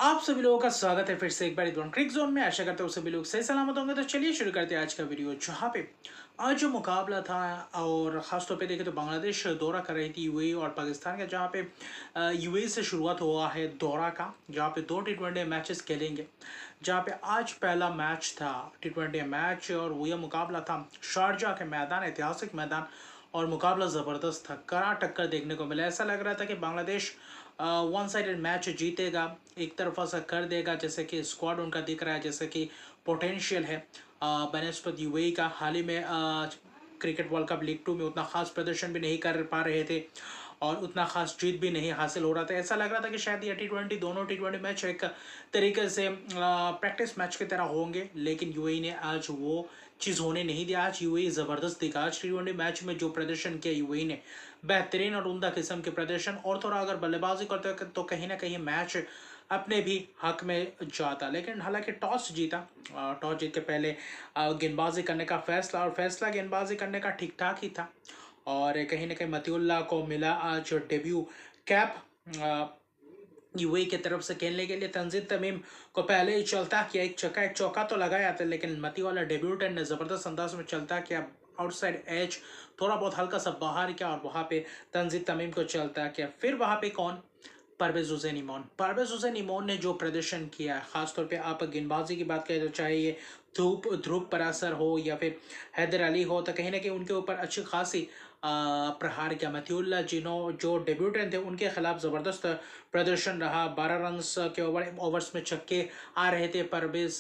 आप सभी लोगों का स्वागत है फिर से एक बार इधर क्रिक जोन में। आशा करता हूँ सभी लोग सही सलामत होंगे। तो चलिए शुरू करते हैं आज का वीडियो, जहाँ पे आज जो मुकाबला था और ख़ासतौर पे देखें तो बांग्लादेश दौरा कर रही थी यूएई और पाकिस्तान का, जहाँ पे यूएई से शुरुआत हुआ है दौरा का, जहाँ पे 2 T20 मैचेस खेलेंगे। जहाँ पे आज पहला मैच था T20 मैच, और वो यह मुकाबला था शारजाह के मैदान, ऐतिहासिक मैदान, और मुकाबला ज़बरदस्त था, कड़ा टक्कर देखने को मिला। ऐसा लग रहा था कि बांग्लादेश वन साइडेड मैच जीतेगा, एक तरफा सा कर देगा, जैसे कि स्क्वाड उनका दिख रहा है, जैसे कि पोटेंशियल है बनस्पत यूएई का। हाल ही में क्रिकेट वर्ल्ड कप लीग 2 में उतना खास प्रदर्शन भी नहीं कर पा रहे थे और उतना खास जीत भी नहीं हासिल हो रहा था। ऐसा लग रहा था कि शायद ये T20 दोनों T20 मैच एक तरीके से प्रैक्टिस मैच की तरह होंगे, लेकिन यूएई ने आज वो चीज़ होने नहीं दिया। आज यूएई ज़बरदस्त दिखा। आज T20 मैच में जो प्रदर्शन किया यूएई ने, बेहतरीन और उम्दा किस्म के प्रदर्शन, और थोड़ा अगर बल्लेबाजी करते तो कहीं ना कहीं मैच अपने भी हक में जाता। लेकिन हालांकि टॉस जीता, टॉस जीत के पहले गेंदबाजी करने का फैसला, और फैसला गेंदबाजी करने का ठीक ठाक ही था। और कहीं ना कहीं मतीउल्लाह को मिला आज डेब्यू कैप यूएई की तरफ से खेलने के लिए। तंजीम तमीम को पहले ही चलता किया, एक चौका तो लगाया था, लेकिन मती वाला डेब्यूटेंट ने ज़बरदस्त अंदाज में चलता किया, आउटसाइड एज थोड़ा बहुत हल्का सा बाहर किया, और वहाँ पे तंजीम तमीम को चलता किया। फिर वहाँ पे कौन, परवेज हुसैन इमोन ने जो प्रदर्शन किया है, खासतौर पे आप गेंदबाजी की बात करें तो चाहे ये ध्रुव परासर हो या फिर हैदर अली हो, तो कहीं ना कहीं उनके ऊपर अच्छी खासी प्रहार किया। मतीउल्लाह जिनो जो डेब्यूटेंट थे, उनके खिलाफ ज़बरदस्त प्रदर्शन रहा। 12 रन्स के ओवर्स में छक्के आ रहे थे। परवेज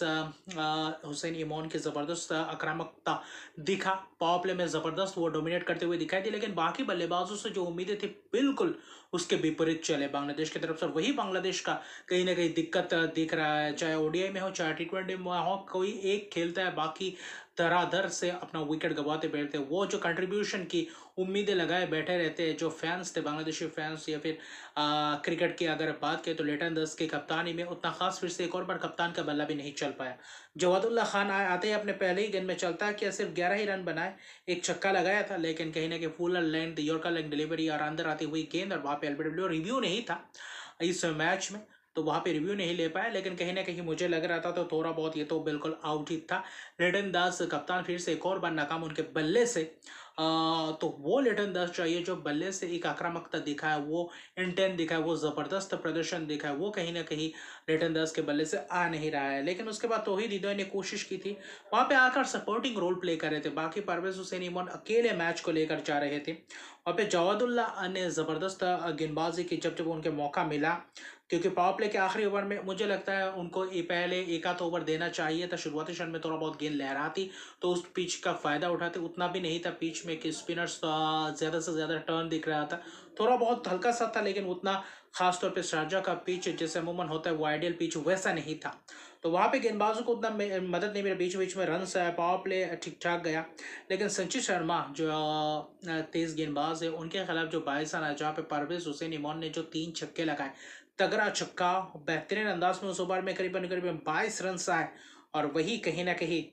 हुसैन इमोन की ज़बरदस्त आक्रामकता दिखा, पावर प्ले में ज़बरदस्त वो डोमिनेट करते हुए दिखाई दी। लेकिन बाकी बल्लेबाजों से जो उम्मीदें थी, बिल्कुल उसके विपरीत चले बांग्लादेश की तरफ से। वही बांग्लादेश का कहीं ना कहीं दिक्कत दिख रहा है, चाहे ओडीआई में हो चाहे T20 में हो, कोई एक खेलता है, बाकी धराधर से अपना विकेट गंवाते बैठते। वो जो कंट्रीब्यूशन की उम्मीदें लगाए बैठे रहते हैं जो फैंस थे, बांग्लादेशी फैंस, या फिर क्रिकेट की अगर बात करें तो लिटन दास की कप्तानी में उतना खास फिर से एक और बार कप्तान का बल्ला भी नहीं चल पाया। जवादुल्ला खान आते ही अपने पहले ही गेंद में चलता किया, सिर्फ 11 ही रन बनाए, एक छक्का लगाया था, लेकिन कहीं ना कहीं full length yorker leg delivery और अंदर आती हुई गेंद, और वहाँ पे एलबीडब्ल्यू रिव्यू नहीं था इस मैच में, तो वहाँ पे रिव्यू नहीं ले पाया। लेकिन कहीं ना कहीं मुझे लग रहा था तो थोड़ा बहुत ये तो बिल्कुल आउट ही था। लिटन दास कप्तान फिर से एक और बार नाकाम उनके बल्ले से। तो वो लिटन दास चाहिए जो बल्ले से एक आक्रामकता दिखाया, वो इंटेंट दिखाया, वो ज़बरदस्त प्रदर्शन दिखाया, वो कहीं ना कहीं लिटन दास के बल्ले से आ नहीं रहा है। लेकिन उसके बाद तौहीद हृदय ने कोशिश की थी, वहाँ पे आकर सपोर्टिंग रोल प्ले कर रहे थे। बाकी परवेज हुसैन इमोन अकेले मैच को लेकर जा रहे थे। वहाँ पे जवादुल्ला ने ज़बरदस्त गेंदबाजी की जब जब उनके मौका मिला, क्योंकि पावर प्ले के आखिरी ओवर में मुझे लगता है उनको पहले एक आध ओवर देना चाहिए था। शुरुआती क्षण में थोड़ा बहुत गेंद लहराती तो उस पिच का फ़ायदा उठाते, उतना भी नहीं था पिच में कि स्पिनर्स ज़्यादा से ज़्यादा टर्न दिख रहा था, थोड़ा बहुत हल्का सा था, लेकिन उतना खासतौर पे शारजा का पिच जैसे अमूमन होता है वो आइडियल पिच वैसा नहीं था। तो वहाँ पे गेंदबाजों को उतना मदद नहीं मिला, बीच बीच में रन आया, पावर प्ले ठीक ठाक गया। लेकिन संचित शर्मा जो तेज गेंदबाज है, उनके खिलाफ जो 22 रन आया, जहाँ पे परवेज हुसैन इमोन ने जो 3 छक्के लगाए, तगड़ा छक्का, बेहतरीन अंदाज में उस ओवर में करीबन करीबन 22 रन आए, और वही कहीं ना कहीं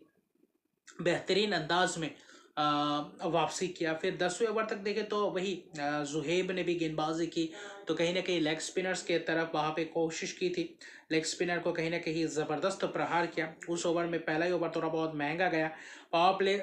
बेहतरीन अंदाज में वापसी किया। फिर 10वें ओवर तक देखे तो वही जुहेब ने भी गेंदबाजी की, तो कहीं ना कहीं लेग स्पिनर्स के तरफ वहाँ पे कोशिश की थी, लेग स्पिनर को कहीं ना कहीं ज़बरदस्त प्रहार किया। उस ओवर में पहला ही ओवर थोड़ा बहुत महंगा गया। पावर प्ले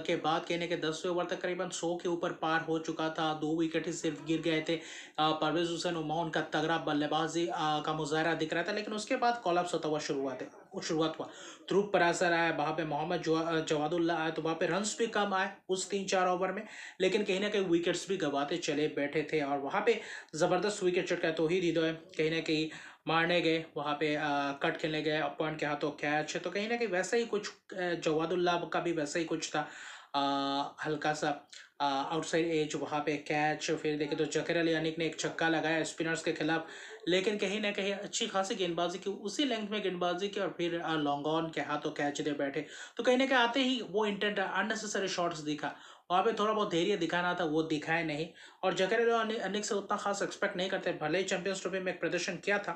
के बाद कहने के 10वें ओवर तक करीबन 100 के ऊपर पार हो चुका था, 2 विकेट ही सिर्फ गिर गए थे। परवेज हुसैन उमोन का तगड़ा बल्लेबाजी का मुजाहरा दिख रहा था, लेकिन उसके बाद कॉलअप्स होता हुआ शुरुआत हुआ। ध्रुव परासर आया, वहाँ पे मोहम्मद जवादुल्ला आया, तो वहाँ पे रन्स भी कम आए उस 3-4 ओवर में, लेकिन कहीं ना कहीं विकेट्स भी गंवाते चले बैठे थे, और वहाँ पे ज़बरदस्त विकेट चटका तौहीद हृदय कहीं ना कहीं मारने गए, वहाँ पे कट खेलने गए, अपॉइंट के हाथों कैच, तो कहीं ना कहीं वैसा ही कुछ जवादुल्ला का भी वैसा ही कुछ था, हल्का सा आउटसाइड एज, वहाँ पे कैच। फिर देखे तो जकीर अली अनिक ने एक छक्का लगाया स्पिनर्स के खिलाफ, लेकिन कहीं ना कहीं अच्छी खासी गेंदबाजी की, उसी लेंथ में गेंदबाजी की, और फिर लॉन्ग ऑन के हाथों कैच दे बैठे। तो कहीं ना कहीं आते ही वो इंटेंट अननेसेसरी शॉट्स दिखा, वहाँ पे थोड़ा बहुत धैर्य दिखाना था, वो दिखाए नहीं। और जकीर अली अनिक से उतना खास एक्सपेक्ट नहीं करते, भले ही चैंपियंस ट्रॉफी में एक प्रदर्शन किया था।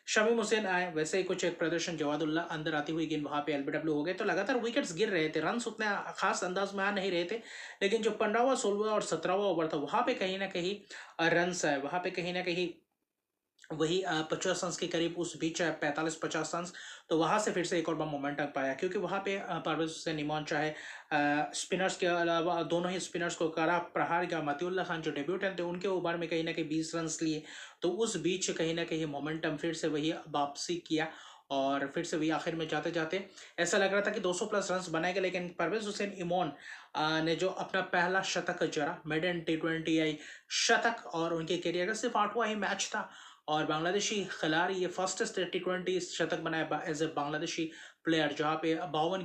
शमीम हुसैन आए, वैसे ही कुछ एक प्रदर्शन, जवादुल्ला अंदर आती हुई गेंद, वहाँ पे एलबीडब्ल्यू हो गए, तो लगातार विकेट्स गिर रहे थे, रन उतने खास अंदाज में आ नहीं रहे थे। लेकिन जो 15वां 16वां और 17वां ओवर था, वहाँ पे कहीं ना कहीं रन आए, वहाँ पे कहीं ना कहीं वही 50 रन के करीब उस बीच 45-50 रन। तो वहाँ से फिर से एक और बार मोमेंटम पाया, क्योंकि वहाँ पे परवेज हुसैन इमॉन चाहे स्पिनर्स के अलावा दोनों ही स्पिनर्स को कड़ा प्रहार किया। मतीउल्लाह खान जो डेब्यूटेंट थे उनके ओवर में कहीं ना कहीं 20 रन लिए। तो उस बीच कहीं ना कहीं मोमेंटम फिर से वही वापसी किया, और फिर से वही आखिर में जाते जाते ऐसा लग रहा था कि 200 प्लस रन बनाएंगे, लेकिन परवेज हुसैन इमॉन ने जो अपना पहला शतक जड़ा, मेडन T20I शतक, और उनके करियर का सिर्फ 8वां ही मैच था, और बांग्लादेशी खिलाड़ी ये फर्स्ट T20 शतक बनाया एज ए बांग्लादेशी प्लेयर, जहाँ पे 52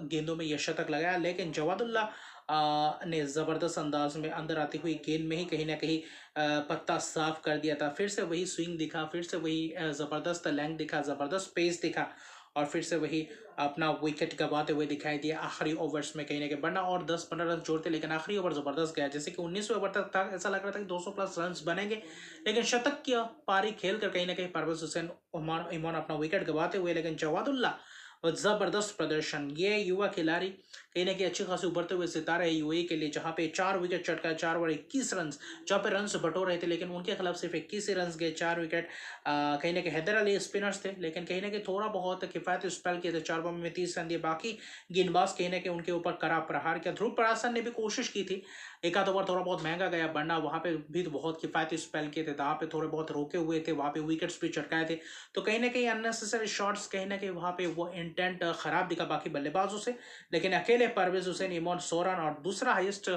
गेंदों में ये शतक लगाया। लेकिन जवादुल्लाह ने ज़बरदस्त अंदाज में अंदर आती हुई गेंद में ही कहीं ना कहीं पत्ता साफ कर दिया था। फिर से वही स्विंग दिखा, फिर से वही ज़बरदस्त लेंथ दिखा, ज़बरदस्त पेस दिखा, और फिर से वही अपना विकेट गंवाते हुए दिखाई दिया आखिरी ओवर्स में कहीं ना कहीं। वरना और 10-15 रन जोड़ते, लेकिन आखिरी ओवर ज़बरदस्त गया, जैसे कि 19वें ओवर तक था ऐसा लग रहा था कि 200 प्लस रन बनेंगे, लेकिन शतक की पारी खेल कर कहीं ना कहीं परवेज हुसैन इमॉन अपना विकेट गंवाते हुए। लेकिन जवादुल्लाह और ज़बरदस्त प्रदर्शन, ये युवा खिलाड़ी कहीं ना कहीं अच्छी खासी उभरते हुए सितारे है यूएई के लिए, जहाँ पे 4 विकेट चटका, 4 ओवर 21 रन, जहाँ पे रन बटोर रहे थे, लेकिन उनके खिलाफ सिर्फ 21 ही रन गए, 4 विकेट। कहीं ना कहीं हैदर अली स्पिनर्स थे, लेकिन कहीं ना कहीं थोड़ा बहुत किफायती स्पेल किए थे, 4 बॉल में 30 रन दिए। बाकी गेंदबाज कहीं ना कहीं उनके ऊपर कड़ा प्रहार किया। ध्रुव परासन ने भी कोशिश की थी, एक आध ओवर थोड़ा बहुत महंगा गया, वरना वहाँ पे भी तो बहुत किफायती स्पेल किए थे, वहाँ पे थोड़े बहुत रोके हुए थे, वहाँ पे विकेट्स भी चटकाए थे। तो कहीं ना कहीं अननेसेसरी शॉट्स, कहीं ना कहीं वहाँ पे वो इंटेंट खराब दिखा बाकी बल्लेबाजों से। लेकिन अकेले परवेज हुसैन इमॉन 100 रन, और दूसरा हाईएस्ट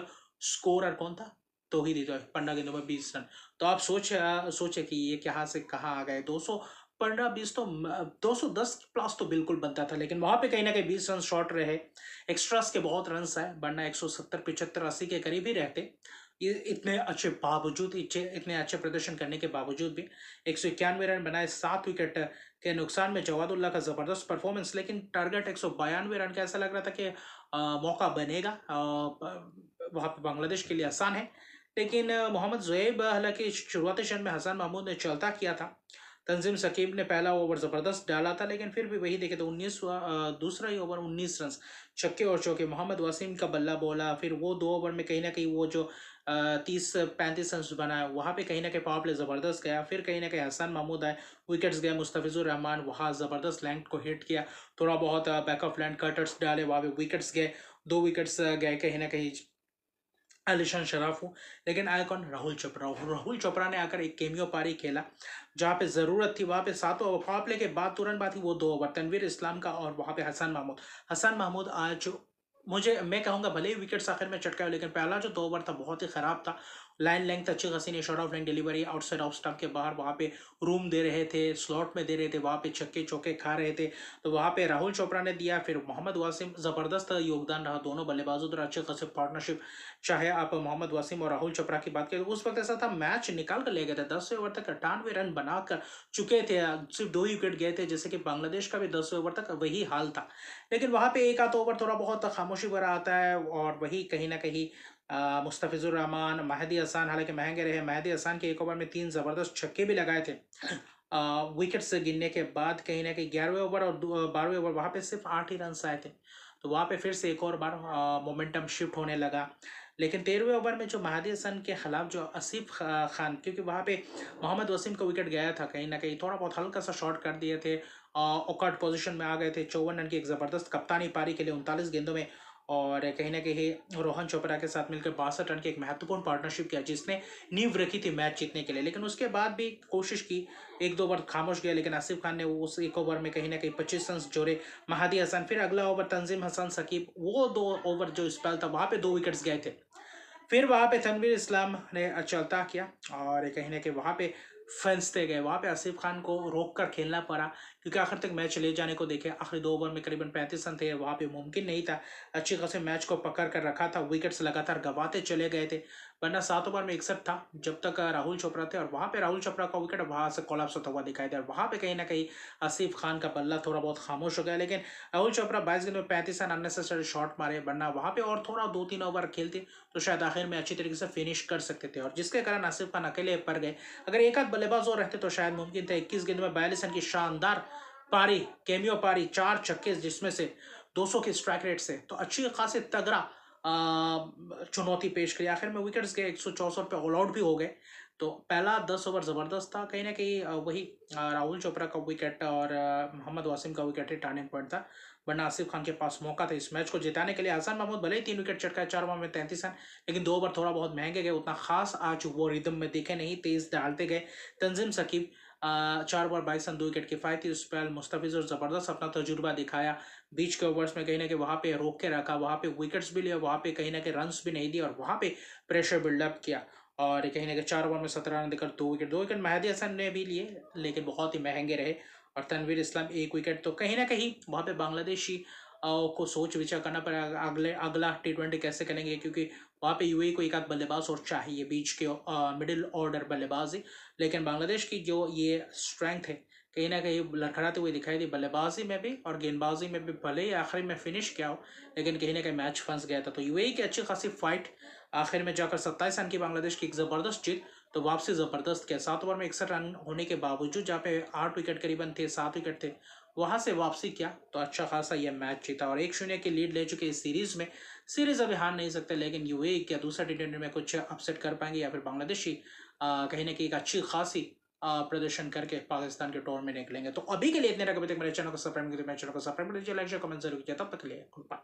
स्कोरर कौन था? तौहीद हृदय, 15 गेंदों में 20 रन। तो आप सोचे कि ये कहाँ से कहाँ आ गए। 215-20 तो 210 प्लस तो बिल्कुल बनता था, लेकिन वहां पे कहीं ना कहीं 20 रन शॉर्ट रहे। एक्स्ट्रास के बहुत रन आए, वरना 170, 75, 80 के करीब ही रहते। ये इतने अच्छे बावजूद, इतने अच्छे प्रदर्शन करने के बावजूद भी 191 रन बनाए, 7 विकेट के नुकसान में। जवादुल्लाह का जबरदस्त परफॉर्मेंस, लेकिन टारगेट 192 रन का ऐसा लग रहा था कि मौका बनेगा वहाँ पे बांग्लादेश के लिए आसान है। लेकिन मोहम्मद ज़ुएब, हालांकि शुरुआती क्षण में हसन महमूद ने चलता किया था, तंजीम शकीब ने पहला ओवर ज़बरदस्त डाला था, लेकिन फिर भी वही देखे तो दूसरा ही ओवर 19 रन, छक्के और चौके। मोहम्मद वसीम का बल्ला बोला, फिर वो 2 ओवर में कहीं ना कहीं वो जो 30-35 रन बनाया, वहाँ पे कहीं ना कहीं पावर प्ले ज़बरदस्त गया। फिर कहीं ना कहीं हसन महमूद आए, विकेट्स गए, मुस्तफिजुर रहमान वहाँ ज़बरदस्त लेंथ को हिट किया, थोड़ा बहुत बैक ऑफ लैंड कटर्स डाले, वहाँ पे विकेट्स गए, 2 विकेट्स गए कहीं ना कहीं आलिशान शराफ हूँ। लेकिन आइकॉन राहुल चोपड़ा ने आकर एक केमियो पारी खेला, जहाँ पे ज़रूरत थी वहाँ पे 7 ओवर पावर प्ले के बाद तुरंत बाद ही वो 2 ओवर तनवीर इस्लाम का, और वहाँ पे हसन महमूद आज मुझे, मैं कहूँगा भले ही विकेट्स आखिर में चटका, लेकिन पहला जो 2 ओवर था बहुत ही ख़राब था। लाइन लेंथ अच्छी खासी नहीं, short of line delivery, outside off stump के बाहर वहाँ पे रूम दे रहे थे, स्लॉट में दे रहे थे, वहाँ पे छक्के चौके खा रहे थे। तो वहाँ पे राहुल चोपड़ा ने दिया, फिर मोहम्मद वासिम, ज़बरदस्त योगदान रहा दोनों बल्लेबाजों द्वारा, अच्छे खासे पार्टनरशिप। चाहे आप मोहम्मद वसीम और राहुल चोपड़ा की बात करें, उस वक्त ऐसा था मैच निकाल कर ले गए थे, 10वें ओवर तक 98 रन बनाकर चुके थे, सिर्फ 2 ही विकेट गए थे, जैसे कि बांग्लादेश का भी 10वें ओवर तक वही हाल था। लेकिन वहाँ पे एक आध ओवर थोड़ा बहुत खामोशी भरा आता है, और वही कहीं ना कहीं मुस्तफिजुर रहमान, मेहदी हसन, हालांकि महंगे रहे। मेहदी हसन के एक ओवर में 3 ज़बरदस्त छक्के भी लगाए थे विकेट्स गिनने के बाद। कहीं ना कहीं 11वें ओवर और 12वें ओवर वहाँ पे सिर्फ 8 ही रन आए थे, तो वहाँ पे फिर से एक और बार मोमेंटम शिफ्ट होने लगा। लेकिन 13वें ओवर में जो मेहदी हसन के खिलाफ जो आसिफ खान, क्योंकि वहाँ पे मोहम्मद वसीम को विकेट गया था, कहीं ना कहीं थोड़ा बहुत हल्का सा शॉट कर दिए थे, औकाट पोजीशन में आ गए थे। 54 रन की एक ज़बरदस्त कप्तानी पारी के लिए 39 गेंदों में, और कहीं ना कहीं रोहन चोपड़ा के साथ मिलकर 62 रन की एक महत्वपूर्ण पार्टनरशिप किया, जिसने नींव रखी थी मैच जीतने के लिए। लेकिन उसके बाद भी कोशिश की, 1-2 ओवर खामोश गया, लेकिन आसिफ खान ने उस एक ओवर में कहीं ना कहीं 25 रन जोड़े। महादी हसन, फिर अगला ओवर तंजीम हसन शकीब, वो 2 ओवर जो स्पेल था वहाँ पे 2 विकेट्स गए थे। फिर वहाँ पे तनवीर इस्लाम ने चलता किया, और कहीं ना कहीं वहाँ पे फंसते गए, वहाँ पे आसिफ खान को रोक कर खेलना पड़ा, क्योंकि आखिर तक मैच ले जाने को देखे। आखिरी 2 ओवर में करीबन 35 रन थे, वहाँ पे मुमकिन नहीं था। अच्छी खासे मैच को पकड़ कर रखा था, विकेट्स लगातार गंवाते चले गए थे, वरना 7 ओवर में 61 था जब तक राहुल चोपड़ा थे, और वहाँ पे राहुल चोपड़ा का विकेट वहाँ से कोलैप्स होता हुआ दिखाई दिया। वहाँ पे कहीं ना कहीं आसिफ खान का बल्ला थोड़ा बहुत खामोश हो गया, लेकिन राहुल चोपड़ा 22 गेंद में 35 रन अननेसेसरी शॉट मारे, वरना वहाँ पे और थोड़ा 2-3 ओवर खेलते तो शायद आखिर में अच्छी तरीके से फिनिश कर सकते थे, और जिसके कारण आसिफ खान अकेले पड़ गए। अगर एक आध बल्लेबाज और रहते तो शायद मुमकिन था। 21 गेंद में 42 रन की शानदार पारी, केमियो पारी, 4 छक्के, जिसमें से 200 की स्ट्राइक रेट से, तो अच्छी खासी तगड़ा चुनौती पेश करी। आखिर में विकेट्स गए, 164 पे ऑल आउट भी हो गए। तो पहला 10 ओवर ज़बरदस्त था, कहीं ना कहीं वही राहुल चोपड़ा का विकेट और मोहम्मद वासिम का विकेट ही टर्निंग पॉइंट था, वरना आसिफ खान के पास मौका था इस मैच को जिताने के लिए। हसन महमूद भले ही 3 विकेट चटकाए 4 ओवर में 33 रन, लेकिन 2 ओवर थोड़ा बहुत महंगे गए, उतना खास आज वो रिदम में दिखे नहीं, तेज डालते गए। तंजीम सकीब 4 ओवर 22 रन 2 विकेट किफायती उस पर। मुस्तफिज और ज़बरदस्त अपना तजुर्बा दिखाया बीच के ओवर्स में, कहीं ना कहीं वहाँ पे रोक के रखा, वहाँ पे विकेट्स भी लिए, वहाँ पे कहीं ना कहीं रन्स भी नहीं दिए और वहाँ पे प्रेशर बिल्डअप किया। और कहीं ना कहीं 4 ओवर में 17 रन देकर 2 विकेट मेहदी हसन ने भी लिए, लेकिन बहुत ही महंगे रहे। और तनवीर इस्लाम 1 विकेट। तो कहीं ना कहीं वहाँ पे बांग्लादेशी को सोच विचार करना पड़ेगा अगला T20 कैसे करेंगे, क्योंकि वहाँ पे यूएई को एक आध बल्लेबाज और चाहिए बीच के मिडिल ऑर्डर बल्लेबाजी। लेकिन बांग्लादेश की जो ये स्ट्रेंथ है कहीं ना कहीं लड़खड़ाते हुए दिखाई दी बल्लेबाजी में भी और गेंदबाजी में भी, भले ही आखिरी में फिनिश किया हो, लेकिन कहीं ना कहीं मैच फंस गया था। तो यूएई की अच्छी खासी फाइट, आखिर में जाकर 27 रन की बांग्लादेश की एक ज़बरदस्त जीत। तो वापसी ज़बरदस्त किया, 7 ओवर में 61 रन होने के बावजूद जहाँ पे 8 विकेट करीबन थे, 7 विकेट थे, वहाँ से वापसी किया तो अच्छा खासा यह मैच जीता और 1-0 की लीड ले चुके इस सीरीज़ में। सीरीज़ अभी हार नहीं सकते, लेकिन यूएई क्या दूसरा T20 में कुछ अपसेट कर पाएंगे या फिर बांग्लादेशी कहीं ना कहीं एक अच्छी खासी प्रदर्शन करके पाकिस्तान के टूर में निकलेंगे। तो अभी के लिए इतने रखा। तक मेरे चैनल को सब्सक्राइब कीजिए, मेरे चैनल को सब्सक्राइब कीजिए, लाइक शेयर कमेंट जरूर कीजिए। तब तक के लिए गुड बाय।